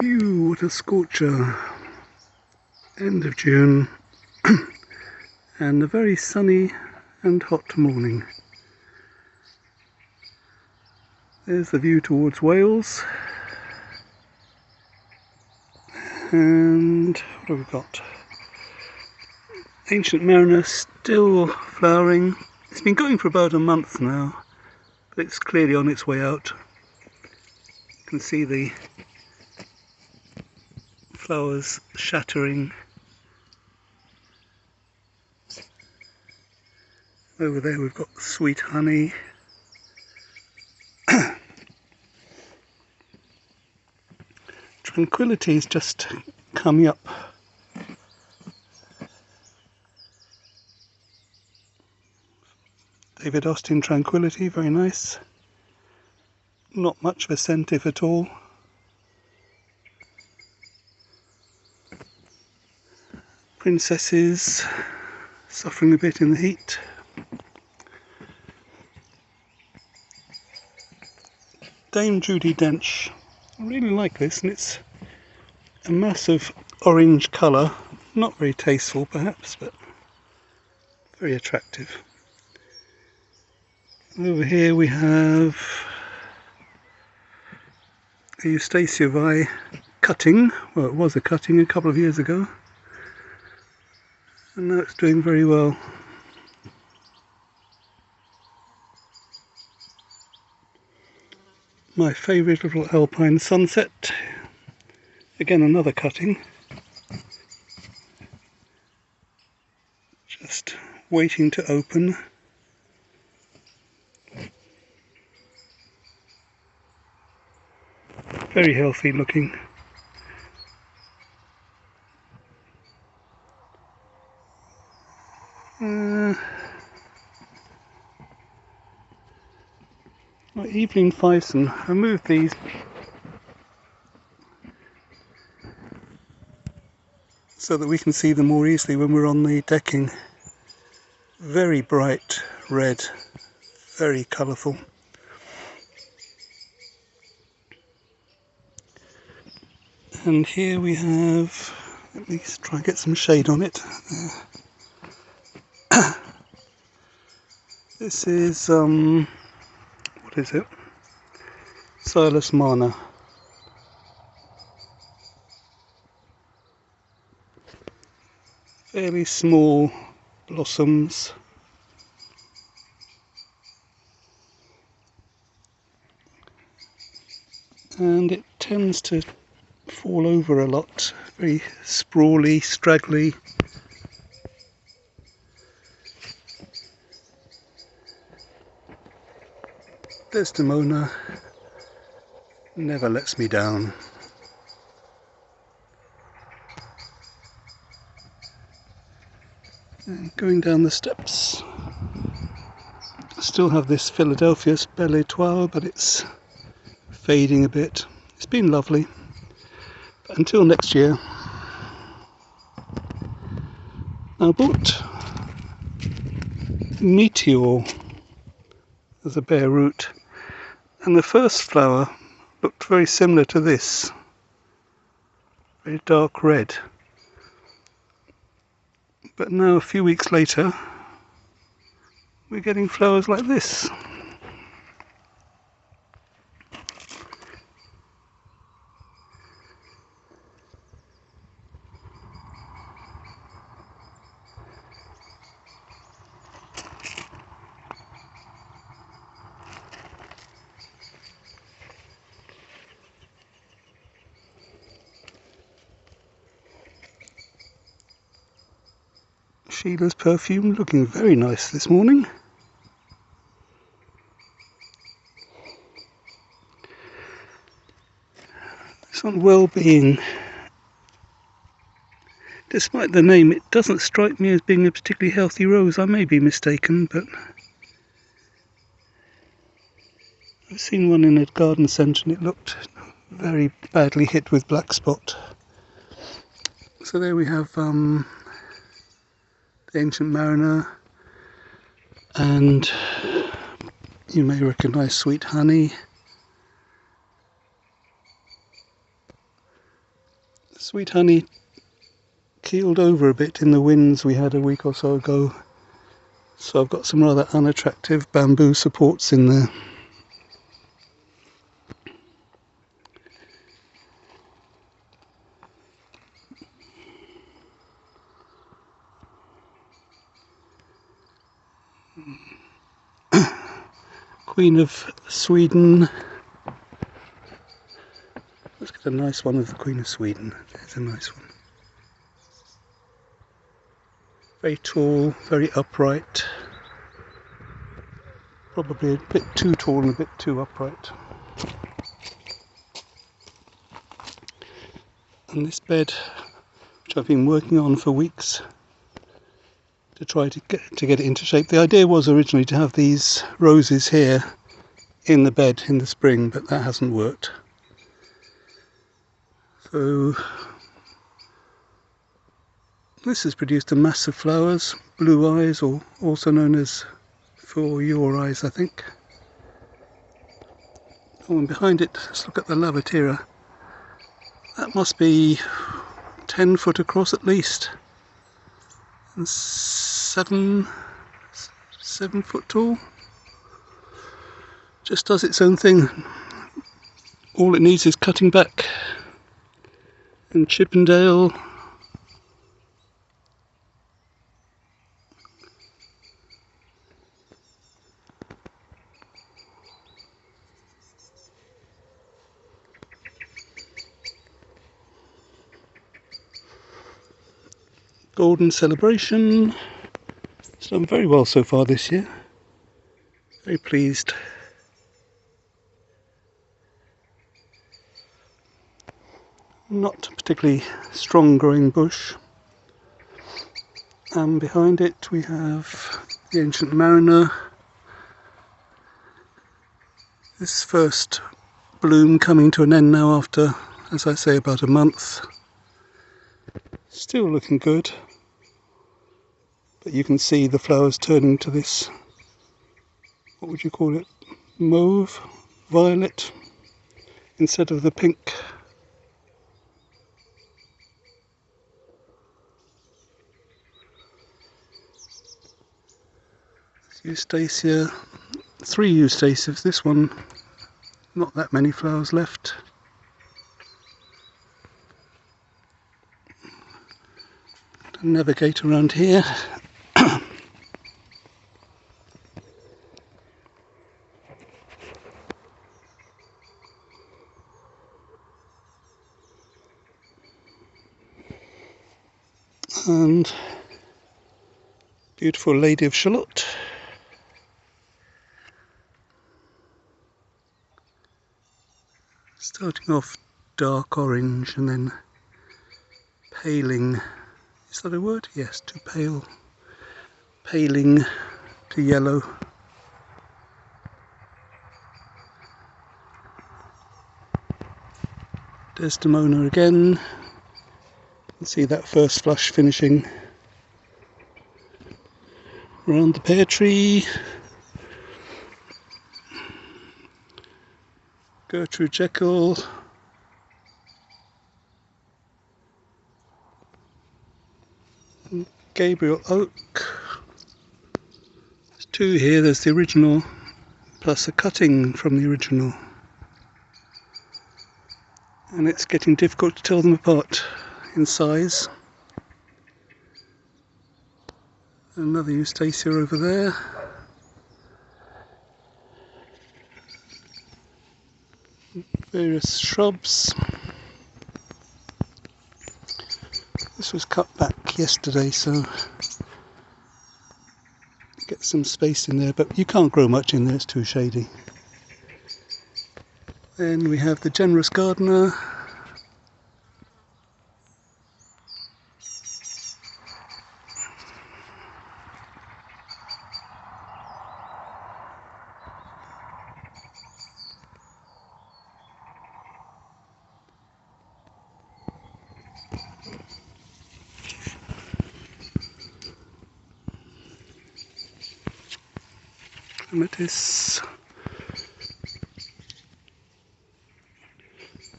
Phew, what a scorcher. End of June and a very sunny and hot morning. There's the view towards Wales. And what have we got? Ancient Mariner still flowering. It's been going for about a month now, but it's clearly on its way out. You can see the flowers shattering. Over there we've got sweet honey. Tranquility's just coming up. David Austin Tranquility, very nice. Not much of a scent if at all. Princesses suffering a bit in the heat. Dame Judi Dench. I really like this, and it's a massive orange colour. Not very tasteful perhaps, but very attractive. Over here we have a Eustacia Vi cutting. Well, it was a cutting a couple of years ago, and now it's doing very well. My favourite little alpine sunset. Again, another cutting. Just waiting to open. Very healthy looking. My evening Phison. I moved these so that we can see them more easily when we're on the decking. Very bright red, very colourful. And here we have, let me try and get some shade on it. This is, what is it? Silas Mana. Fairly small blossoms. And it tends to fall over a lot, very sprawly, straggly. Desdemona never lets me down. And going down the steps, I still have this Philadelphia Belle Etoile, but it's fading a bit. It's been lovely. But until next year. I bought Meteor as a bare root, and the first flower looked very similar to this, very dark red. But now, a few weeks later, we're getting flowers like this. Sheila's perfume looking very nice this morning. This one, Wellbeing. Despite the name, it doesn't strike me as being a particularly healthy rose. I may be mistaken, but I've seen one in a garden centre and it looked very badly hit with black spot. So there we have the Ancient Mariner, and you may recognise Sweet Honey. Sweet honey keeled over a bit in the winds we had a week or so ago, so I've got some rather unattractive bamboo supports in there. Queen of Sweden. Let's get a nice one of the Queen of Sweden. There's a nice one. Very tall, very upright. Probably a bit too tall and a bit too upright. And this bed, which I've been working on for weeks to try to get it into shape. The idea was originally to have these roses here in the bed in the spring, but that hasn't worked. So this has produced a mass of flowers, blue eyes, or also known as for your eyes, I think. Oh, and behind it, let's look at the lavatera. That must be 10 foot across at least, and 7 foot tall. Just does its own thing. All it needs is cutting back. And Chippendale, Golden Celebration. It's done very well so far this year. Very pleased. Not a particularly strong growing bush. And behind it we have the Ancient Mariner. This first bloom coming to an end now after, as I say, about a month. Still looking good, but you can see the flowers turning to this, what would you call it, mauve, violet, instead of the pink. Eustacia, 3 Eustacias, this one, not that many flowers left. Navigate around here. And beautiful Lady of Shalott. Starting off dark orange and then paling. Is that a word? Yes, to pale. Paling to yellow. Desdemona again. You can see that first flush finishing around the pear tree. Gertrude Jekyll. Gabriel Oak. There's 2 here, there's the original plus a cutting from the original. And it's getting difficult to tell them apart in size. Another Eustacia over there. Various shrubs. This was cut back yesterday, so get some space in there, but you can't grow much in there, it's too shady. Then we have the Generous Gardener. Clematis.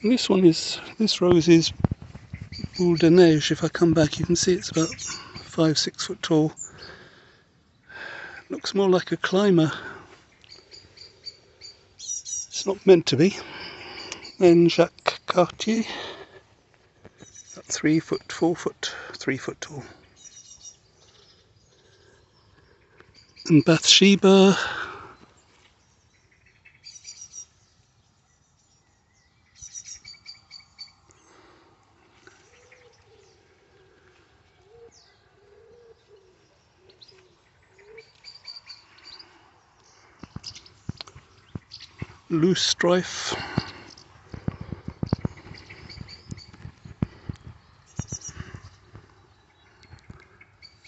And this rose is boule de neige. If I come back, you can see it's about 5-6 foot tall. Looks more like a climber. It's not meant to be. Then Jacques Cartier, about 3 foot, 4 foot, 3 foot tall. And Bathsheba, loose strife,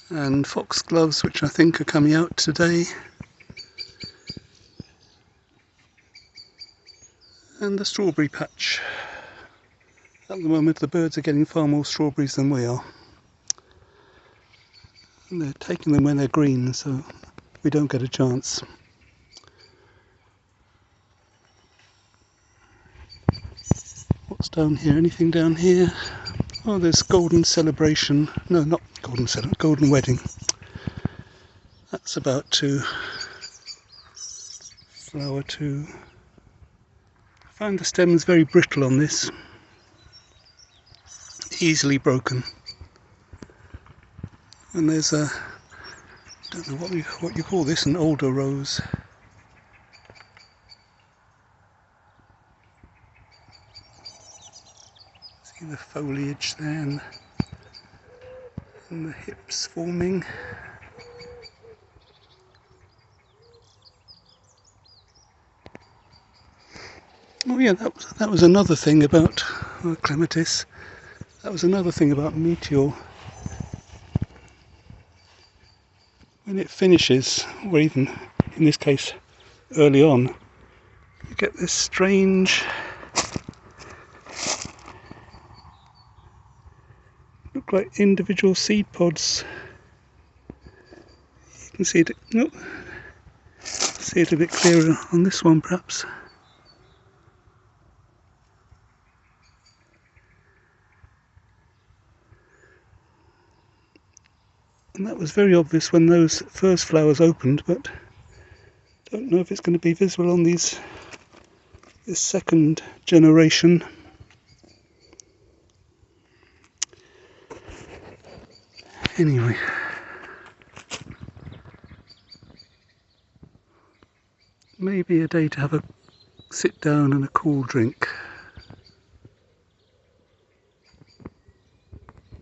and foxgloves, which I think are coming out today, and the strawberry patch. At the moment the birds are getting far more strawberries than we are, and they're taking them when they're green, so we don't get a chance. What's down here? Anything down here? Oh, there's golden celebration. No, not golden celebration, golden wedding. That's about to flower too. I find the stems very brittle on this, easily broken. And there's a, I don't know what you call this, an older rose. See the foliage there and the hips forming. Oh yeah, that was another thing about clematis. That was another thing about meteor. When it finishes, or even in this case early on, you get this strange, look like individual seed pods. You can see it. No, see it a bit clearer on this one, perhaps. And that was very obvious when those first flowers opened, but I don't know if it's going to be visible on this second generation. Anyway, maybe a day to have a sit down and a cool drink.